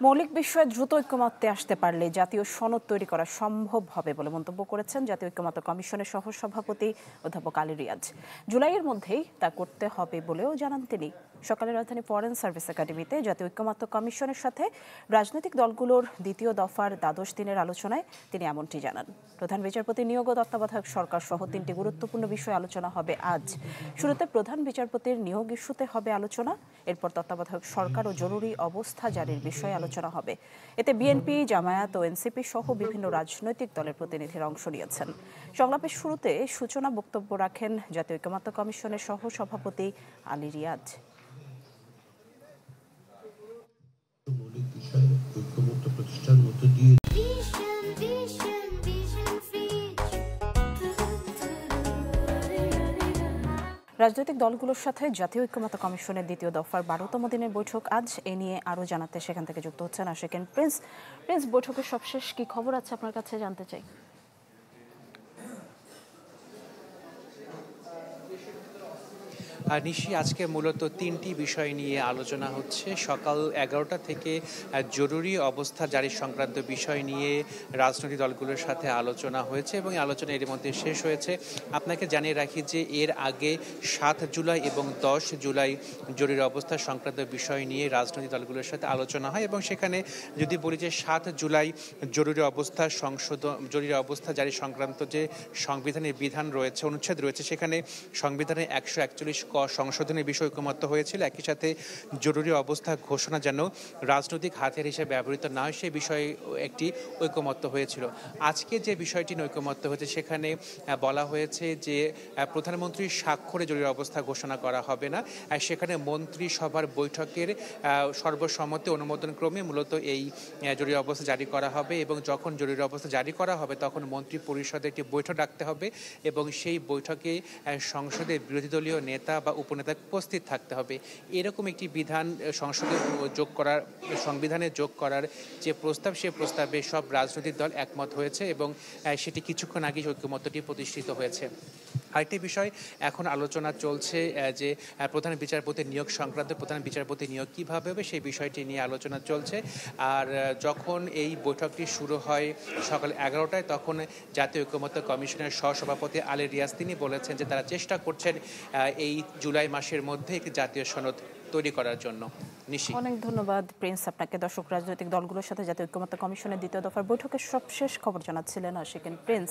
মৌলিক বিষয়ে দ্রুত ঐকমত্যে আসতে পারলে জাতীয় সনদ তৈরি করা সম্ভব হবে বলে মন্তব্য করেছেন জাতীয় ঐকমত্য কমিশনের সহসভাপতি অধ্যাপক আলী রিয়াজ। জুলাইয়ের মধ্যেই তা করতে হবে বলেও জানান তিনি। সকালে রাজধানী ফরেন সার্ভিস একাডেমিতে জাতীয় ঐকমত্য কমিশনের সাথে রাজনৈতিক দলগুলোর দ্বিতীয় দফার দ্বাদশ দিনের আলোচনায় তিনি এমনটি জানান। প্রধান বিচারপতি নিয়োগ ও তত্ত্বাবধায়ক সরকার সহ 3টি গুরুত্বপূর্ণ বিষয়ে আলোচনা হবে আজ। শুরুতে প্রধান বিচারপতির নিয়োগ ইস্যুতে হবে আলোচনা, এরপর তত্ত্বাবধায়ক সরকার ও জরুরি অবস্থা জারির বিষয়ে আলোচনা হবে। এতে বিএনপি, জামায়াত ও এনসিপি সহ বিভিন্ন রাজনৈতিক দলের প্রতিনিধিরা অংশ নিয়েছেন। সংলাপের শুরুতে সূচনা বক্তব্য রাখেন জাতীয় ঐকমত্য কমিশনের সহসভাপতি আলী রিয়াজ। মৌলিক বিষয়ে ঐকমত্য প্রতিষ্ঠার মধ্য দিয়ে রাজনৈতিক দলগুলোর সাথে জাতীয় ঐকমত্য কমিশনের দ্বিতীয় দফার 12তম দিনের বৈঠক আজ। এ নিয়ে আরও জানাতে সেখান থেকে যুক্ত হচ্ছেন আশিকেন প্রিন্স। বৈঠকের সবশেষ কি খবর আছে আপনার কাছে জানতে চাই। নিশি, আজকে মূলত 3টি বিষয় নিয়ে আলোচনা হচ্ছে। সকাল 11টা থেকে জরুরি অবস্থা জারি সংক্রান্ত বিষয় নিয়ে রাজনৈতিক দলগুলোর সাথে আলোচনা হয়েছে এবং এই আলোচনা এর মধ্যে শেষ হয়েছে। আপনাকে জানিয়ে রাখি যে এর আগে 7 জুলাই এবং 10 জুলাই জরুরি অবস্থা সংক্রান্ত বিষয় নিয়ে রাজনৈতিক দলগুলোর সাথে আলোচনা হয় এবং সেখানে যদি বলি যে 7 জুলাই জরুরি অবস্থা জারি সংক্রান্ত যে সংবিধানের বিধান রয়েছে, অনুচ্ছেদ রয়েছে, সেখানে সংবিধানের 141 ক সংশোধনের বিষয় ঐকমত্য হয়েছিল। একই সাথে জরুরি অবস্থা ঘোষণা যেন রাজনৈতিক হাতিয়ার হিসেবে ব্যবহৃত না হয় সে বিষয়ে একটি ঐকমত্য হয়েছিল। আজকে যে বিষয়টি ঐকমত্য হয়েছে সেখানে বলা হয়েছে যে প্রধানমন্ত্রীর স্বাক্ষরে জরুরি অবস্থা ঘোষণা করা হবে না। সেখানে মন্ত্রিসভার বৈঠকের সর্বসম্মতি অনুমোদন ক্রমে মূলত এই জরুরি অবস্থা জারি করা হবে এবং যখন জরুরি অবস্থা জারি করা হবে তখন মন্ত্রী পরিষদে একটি বৈঠক ডাকতে হবে এবং সেই বৈঠকে সংসদের বিরোধী দলীয় নেতা বা উপনেতা উপস্থিত থাকতে হবে। এরকম একটি বিধান সংবিধানে যোগ করার যে প্রস্তাব, সে প্রস্তাবে সব রাজনৈতিক দল একমত হয়েছে এবং সেটি কিছুক্ষণ আগে ঐকমত্যটি প্রতিষ্ঠিত হয়েছে। আরেকটি বিষয় এখন আলোচনা চলছে যে প্রধান বিচারপতি নিয়োগ সংক্রান্ত প্রধান বিচারপতি নিয়োগ কীভাবে হবে সেই বিষয়টি নিয়ে আলোচনা চলছে। আর যখন এই বৈঠকটি শুরু হয় সকাল 11টায়, তখন জাতীয় ঐকমত্য কমিশনের সহসভাপতি আলী রিয়াজ তিনি বলেছেন যে তারা চেষ্টা করছেন এই জুলাই মাসের মধ্যে একটি জাতীয় সনদ তৈরি করার জন্য। নিশি, অনেক ধন্যবাদ প্রিন্স আপনাকে। দর্শক, রাজনৈতিক দলগুলোর সাথে জাতীয় ঐকমত্য কমিশনের দ্বিতীয় দফার বৈঠকের সবশেষ খবর জানাচ্ছিলেন আশিকেন প্রিন্স।